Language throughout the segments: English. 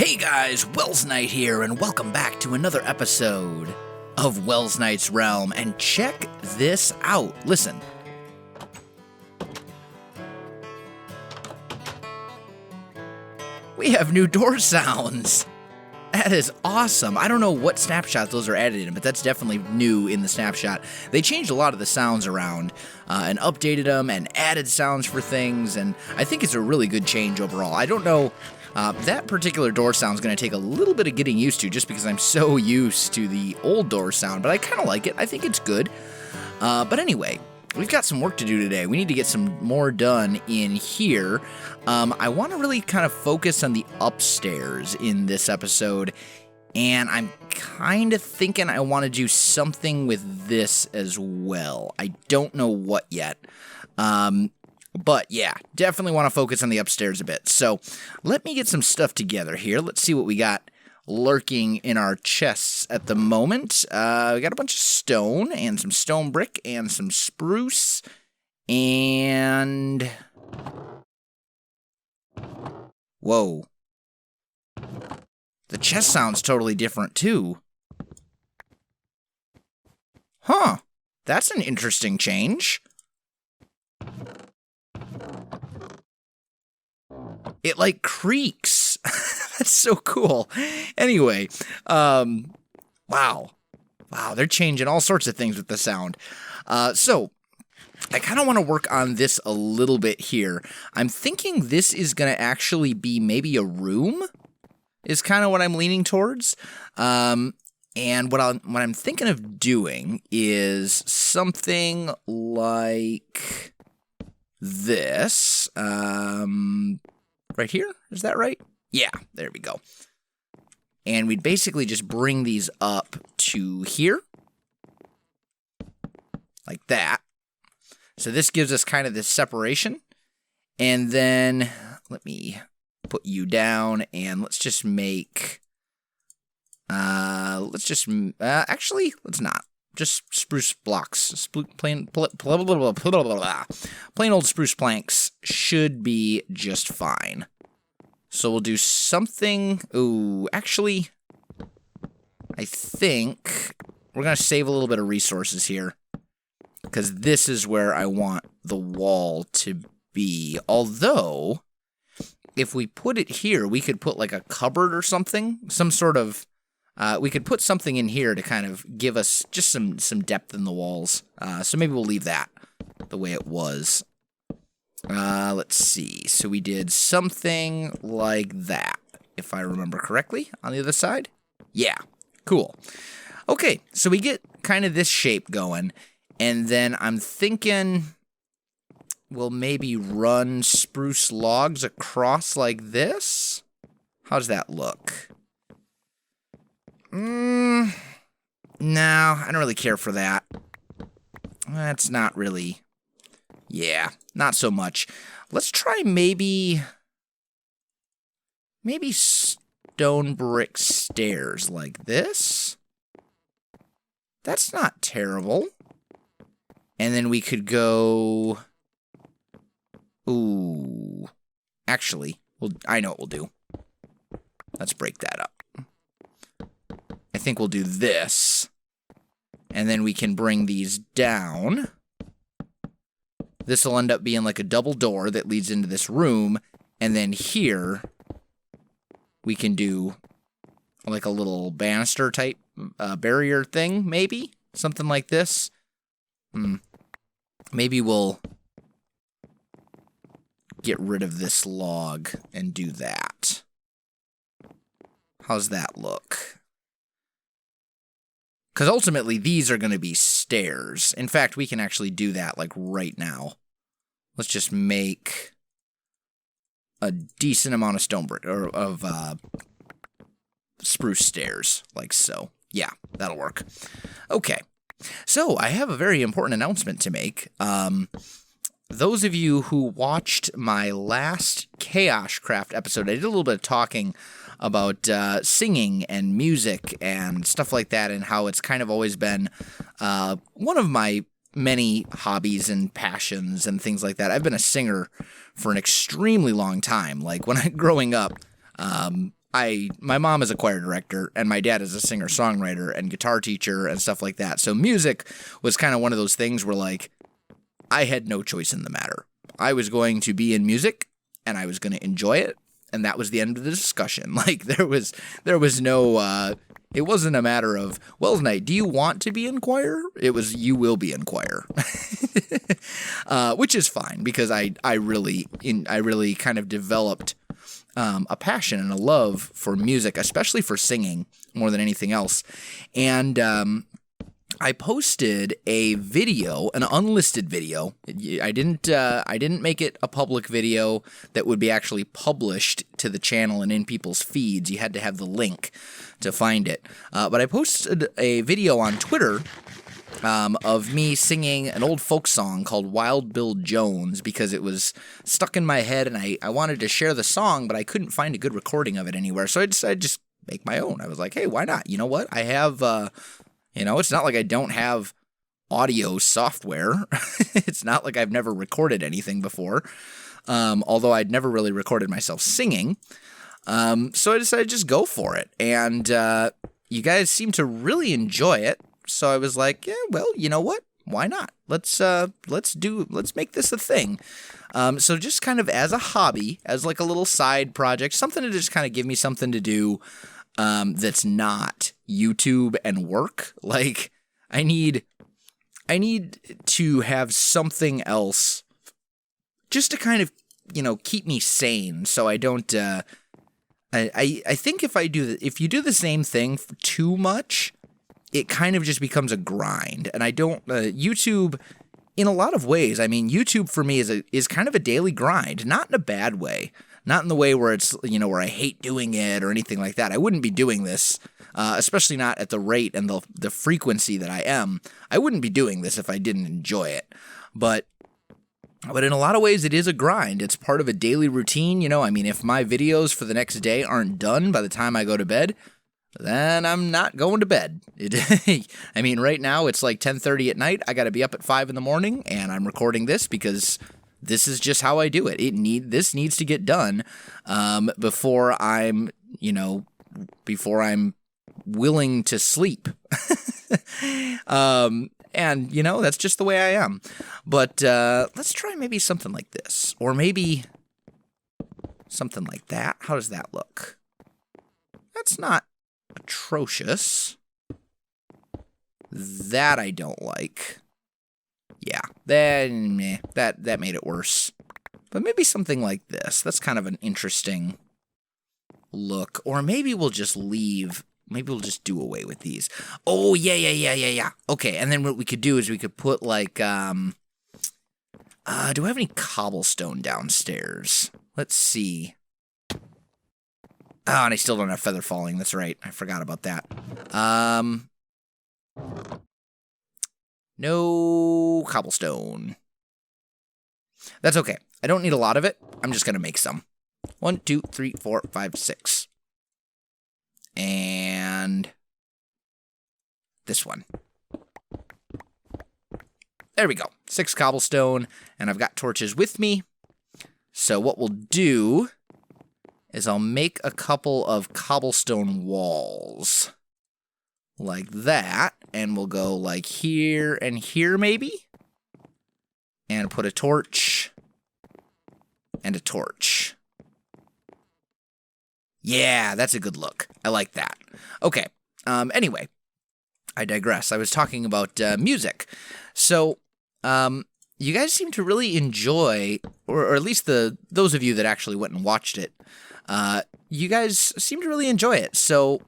Hey guys, Welsknight here, and welcome back to another episode of Welsknight's Realm. And check this out. Listen. We have new door sounds. That is awesome. I don't know what snapshot those are added in, but that's definitely new in the snapshot. They changed a lot of the sounds around and updated them and added sounds for things, and I think it's a really good change overall. I don't know, that particular door sound is going to take a little bit of getting used to just because I'm so used to the old door sound, but I kind of like it. I think it's good. But anyway, we've got some work to do today. We need to get some more done in here. I want to really kind of focus on the upstairs in this episode, and I'm kind of thinking I want to do something with this as well. I don't know what yet. But yeah, definitely want to focus on the upstairs a bit. So let me get some stuff together here. Let's see what we got lurking in our chests at the moment. We got a bunch of stone and some stone brick and some spruce and... Whoa. The chest sounds totally different too. Huh. That's an interesting change. It like creaks. That's so cool. Anyway, wow, they're changing all sorts of things with the sound. So I kind of want to work on this a little bit here. I'm thinking this is going to actually be maybe a room, is kind of what I'm leaning towards. And what I'm thinking of doing is something like this. Right here? Is that right? Yeah, there we go. And we'd basically just bring these up to here. Like that. So this gives us kind of this separation. And then let me put you down and let's just make... actually, let's not. Just spruce blocks. Plain old spruce planks should be just fine. So we'll do something... Ooh, actually, I think we're going to save a little bit of resources here. Because this is where I want the wall to be. Although, if we put it here, we could put like a cupboard or something. Some sort of... we could put something in here to kind of give us just some depth in the walls. So maybe we'll leave that the way it was. Let's see. So we did something like that, if I remember correctly, on the other side. Yeah, cool. Okay, so we get kind of this shape going, and then I'm thinking we'll maybe run spruce logs across like this. How does that look? No, I don't really care for that. That's not really... Yeah, not so much. Let's try maybe stone brick stairs like this. That's not terrible. And then we could go... Ooh. Actually, I know what we'll do. Let's break that up. I think we'll do this, and then we can bring these down. This will end up being like a double door that leads into this room, and then here we can do like a little banister type barrier thing, maybe? Something like this. Maybe we'll get rid of this log and do that. How's that look? Because ultimately, these are going to be stairs. In fact, we can actually do that, like, right now. Let's just make a decent amount of stone brick, or of spruce stairs, like so. Yeah, that'll work. Okay, so I have a very important announcement to make. Those of you who watched my last Chaos Craft episode, I did a little bit of talking about singing and music and stuff like that, and how it's kind of always been one of my many hobbies and passions and things like that. I've been a singer for an extremely long time. Like, when growing up, my mom is a choir director, and my dad is a singer-songwriter and guitar teacher and stuff like that. So music was kind of one of those things where, like, I had no choice in the matter. I was going to be in music, and I was going to enjoy it, and that was the end of the discussion. Like, there was no, it wasn't a matter of, Welsknight, do you want to be in choir? It was, you will be in choir. Which is fine, because I really kind of developed a passion and a love for music, especially for singing, more than anything else. And I posted a video, an unlisted video. I didn't make it a public video that would be actually published to the channel and in people's feeds. You had to have the link to find it. But I posted a video on Twitter of me singing an old folk song called Wild Bill Jones, because it was stuck in my head and I wanted to share the song, but I couldn't find a good recording of it anywhere. So I decided to just make my own. I was like, hey, why not? You know what? I have, it's not like I don't have audio software. It's not like I've never recorded anything before, although I'd never really recorded myself singing. So I decided to just go for it. And you guys seem to really enjoy it. So I was like, yeah, well, you know what? Why not? Let's make this a thing. So just kind of as a hobby, as like a little side project, something to just kind of give me something to do that's not YouTube and work. Like, I need to have something else just to kind of, keep me sane, so I don't I think if you do the same thing for too much, it kind of just becomes a grind. And I don't, YouTube, in a lot of ways, I mean, YouTube for me is kind of a daily grind, not in a bad way, not in the way where it's, where I hate doing it or anything like that. I wouldn't be doing this, especially not at the rate and the frequency that I am. I wouldn't be doing this if I didn't enjoy it. But in a lot of ways, it is a grind. It's part of a daily routine. I mean, if my videos for the next day aren't done by the time I go to bed, then I'm not going to bed. I mean, right now it's like 10:30 at night. I got to be up at 5 in the morning, and I'm recording this because this is just how I do it. This needs to get done before I'm willing to sleep. And that's just the way I am. But let's try maybe something like this, or maybe something like that. How does that look? That's not atrocious. That I don't like. Yeah, that made it worse. But maybe something like this. That's kind of an interesting look. Or maybe we'll just leave. Maybe we'll just do away with these. Oh, yeah. Okay, and then what we could do is we could put like, do I have any cobblestone downstairs? Let's see. Oh, and I still don't have feather falling. That's right. I forgot about that. No cobblestone. That's okay. I don't need a lot of it. I'm just going to make some. 1, 2, 3, 4, 5, 6. And this one. There we go. 6 cobblestone, and I've got torches with me. So what we'll do is I'll make a couple of cobblestone walls like that, and we'll go like here and here maybe, and put a torch and a torch. Yeah, that's a good look. I like that. Okay, anyway, I digress. I was talking about music. So, you guys seem to really enjoy, or at least those of you that actually went and watched it, you guys seem to really enjoy it. So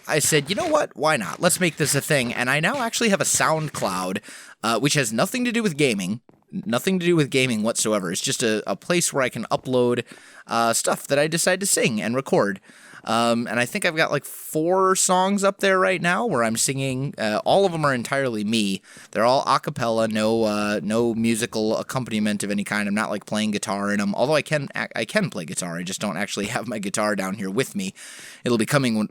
I said, you know what? Why not? Let's make this a thing. And I now actually have a SoundCloud, which has nothing to do with gaming. Nothing to do with gaming whatsoever. It's just a place where I can upload stuff that I decide to sing and record. And I think I've got like 4 songs up there right now where I'm singing. All of them are entirely me. They're all a cappella, no musical accompaniment of any kind. I'm not like playing guitar in them. Although I can play guitar. I just don't actually have my guitar down here with me. It'll be coming.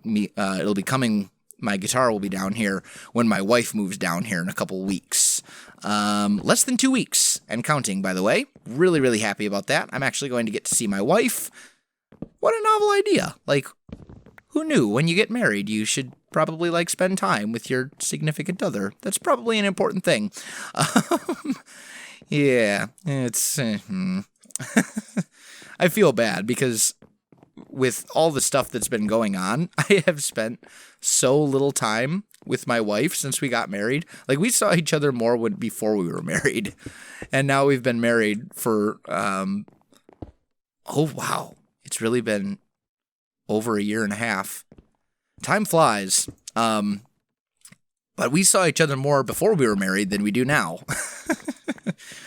My guitar will be down here when my wife moves down here in a couple weeks. Less than 2 weeks and counting, by the way. Really, really happy about that. I'm actually going to get to see my wife what a novel idea. Like, who knew when you get married you should probably, like, spend time with your significant other? That's probably an important thing. Yeah, it's... I feel bad because with all the stuff that's been going on, I have spent so little time with my wife since we got married. Like, we saw each other more before we were married. And now we've been married for, oh, wow. It's really been over a year and a half. Time flies. But we saw each other more before we were married than we do now.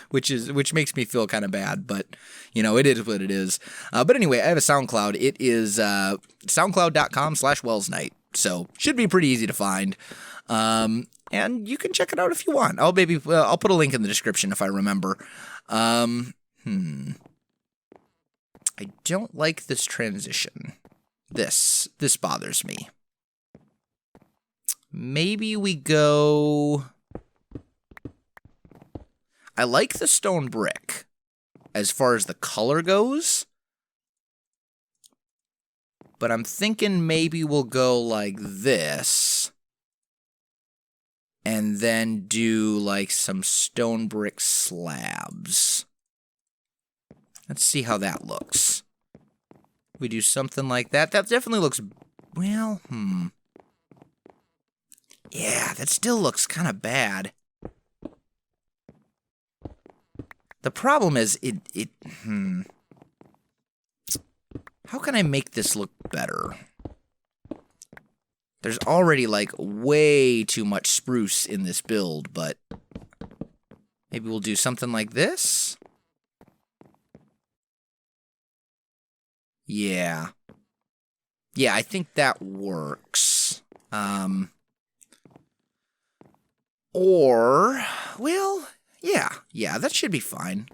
which makes me feel kind of bad, but you know, it is what it is. But anyway, I have a SoundCloud. It is soundcloud.com/Welsknight. So should be pretty easy to find. And you can check it out if you want. I'll put a link in the description if I remember. I don't like this transition. This bothers me. Maybe we go... I like the stone brick as far as the color goes, but I'm thinking maybe we'll go like this and then do like some stone brick slabs. Let's see how that looks. We do something like that. That definitely looks, well, yeah, that still looks kind of bad. The problem is, how can I make this look better? There's already, like, way too much spruce in this build, but maybe we'll do something like this? Yeah. Yeah, I think that works. Or, well... Yeah, that should be fine.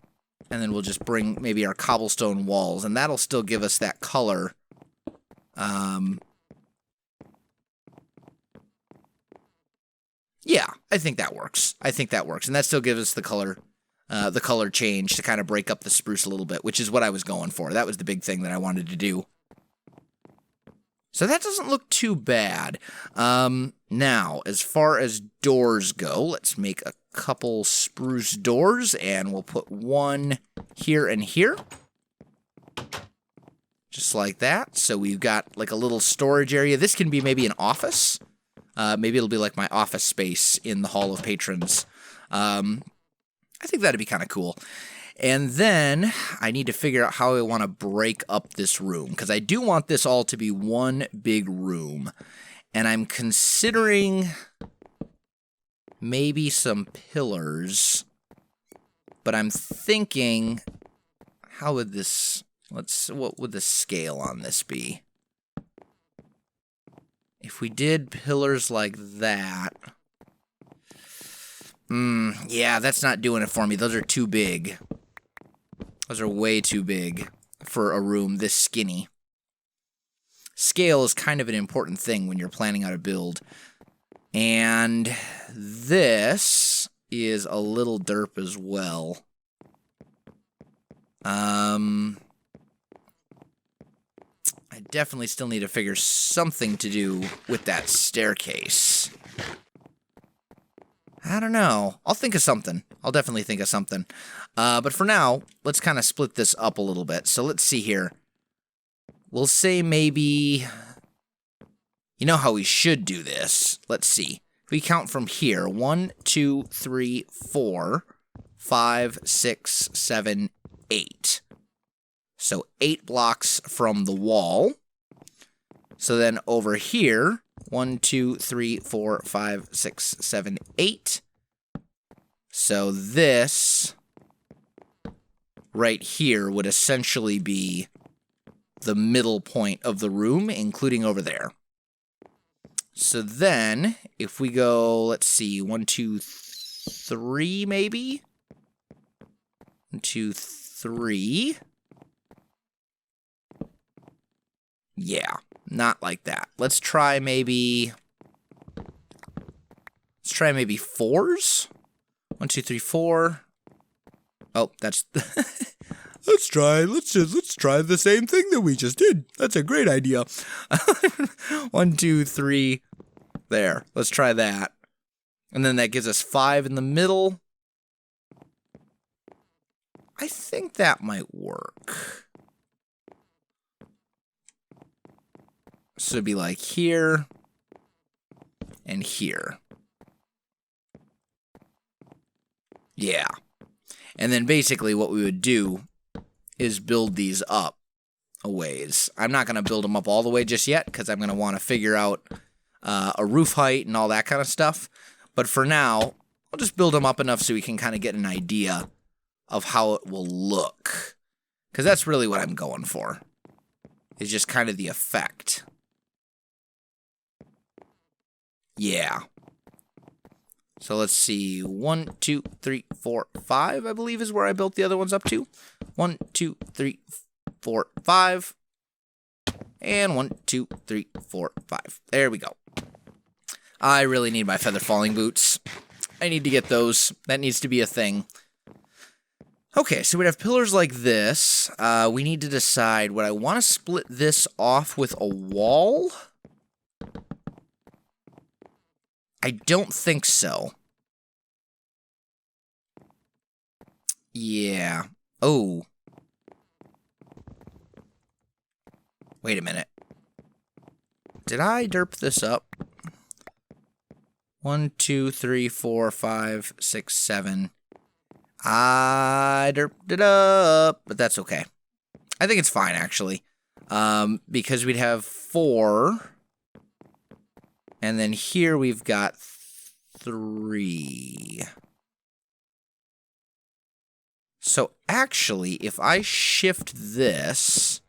And then we'll just bring maybe our cobblestone walls, and that'll still give us that color. Yeah, I think that works. And that still gives us the color change to kind of break up the spruce a little bit, which is what I was going for. That was the big thing that I wanted to do. So that doesn't look too bad. Now, as far as doors go, let's make a couple spruce doors, and we'll put one here and here. Just like that. So we've got like a little storage area. This can be maybe an office. Maybe it'll be like my office space in the Hall of Patrons. I think that'd be kind of cool. And then I need to figure out how I want to break up this room, because I do want this all to be one big room. And I'm considering maybe some pillars, but I'm thinking, how would this, what would the scale on this be? If we did pillars like that, yeah, that's not doing it for me. Those are too big. Those are way too big for a room this skinny. Scale is kind of an important thing when you're planning out a build. And this is a little derp as well. I definitely still need to figure something to do with that staircase. I don't know. I'll think of something. I'll definitely think of something. But for now, let's kind of split this up a little bit. So let's see here. We'll say maybe... You know how we should do this. Let's see. If we count from here. 1, 2, 3, 4, 5, 6, 7, 8. So 8 blocks from the wall. So then over here, 1, 2, 3, 4, 5, 6, 7, 8. So this right here would essentially be the middle point of the room, including over there. So then, if we go, let's see, 1, 2, 3 maybe? 1, 2, 3. Yeah, not like that. Let's try maybe 4s? 1, 2, 3, 4. Oh, that's... let's try the same thing that we just did. That's a great idea. 1, 2, 3. There. Let's try that. And then that gives us 5 in the middle. I think that might work. So it'd be like here and here. Yeah. And then basically what we would do is build these up a ways. I'm not going to build them up all the way just yet because I'm going to want to figure out a roof height and all that kind of stuff. But for now, I'll just build them up enough so we can kind of get an idea of how it will look. Because that's really what I'm going for. Is just kind of the effect. Yeah. So let's see. 1, 2, 3, 4, 5, I believe is where I built the other ones up to. 1, 2, 3, 4, 5. And 1, 2, 3, 4, 5. There we go. I really need my feather falling boots. I need to get those. That needs to be a thing. Okay, so we have pillars like this. We need to decide, would I want to split this off with a wall? I don't think so. Yeah. Oh. Wait a minute. Did I derp this up? 1, 2, 3, 4, 5, 6, 7. I derped it up, but that's okay. I think it's fine, actually. Because we'd have 4... And then here we've got 3. So actually, if I shift this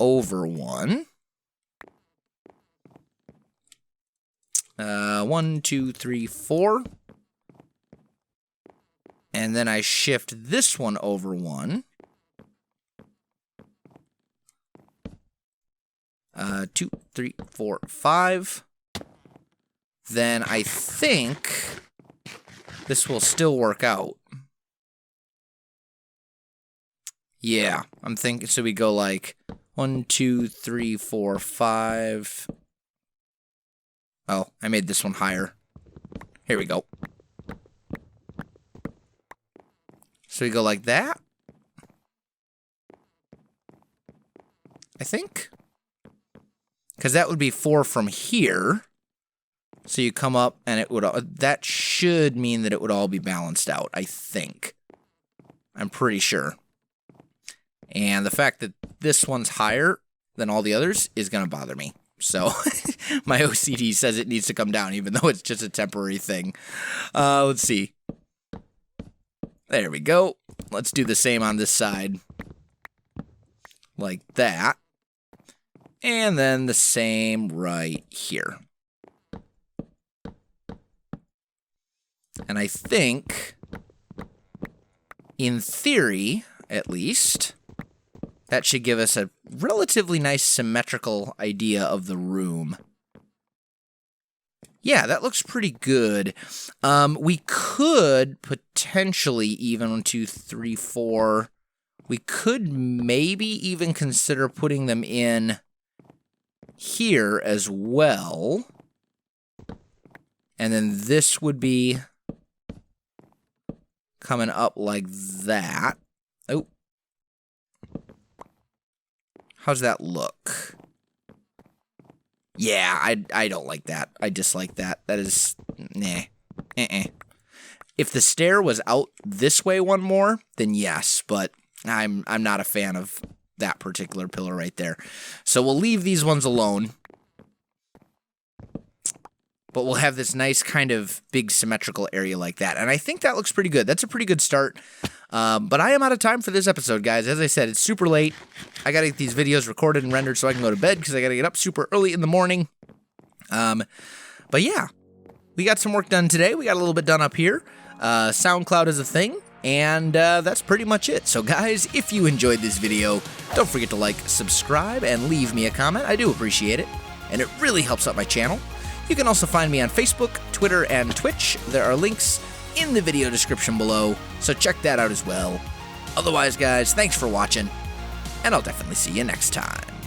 over 1, 1, 2, 3, 4, and then I shift this one over 1, 2, 3, 4, 5. Then I think this will still work out. Yeah, I'm thinking, so we go like 1, 2, 3, 4, 5. Oh, I made this one higher. Here we go. So we go like that. I think. Because that would be 4 from here. So you come up and it would, that should mean that it would all be balanced out, I think. I'm pretty sure. And the fact that this one's higher than all the others is going to bother me. So my OCD says it needs to come down, even though it's just a temporary thing. Let's see. There we go. Let's do the same on this side. Like that. And then the same right here. And I think, in theory, at least, that should give us a relatively nice symmetrical idea of the room. Yeah, that looks pretty good. We could potentially even 1, 2, 3, 4. We could maybe even consider putting them in here as well. And then this would be coming up like that. Oh. How's that look? Yeah, I don't like that. I dislike that. That is, nah. If the stair was out this way one more, then yes, but I'm not a fan of that particular pillar right there. So we'll leave these ones alone. But we'll have this nice kind of big symmetrical area like that. And I think that looks pretty good. That's a pretty good start. But I am out of time for this episode, guys. As I said, it's super late. I got to get these videos recorded and rendered so I can go to bed because I got to get up super early in the morning. But yeah, we got some work done today. We got a little bit done up here. SoundCloud is a thing. And that's pretty much it. So guys, if you enjoyed this video, don't forget to like, subscribe, and leave me a comment. I do appreciate it. And it really helps out my channel. You can also find me on Facebook, Twitter, and Twitch. There are links in the video description below, so check that out as well. Otherwise, guys, thanks for watching, and I'll definitely see you next time.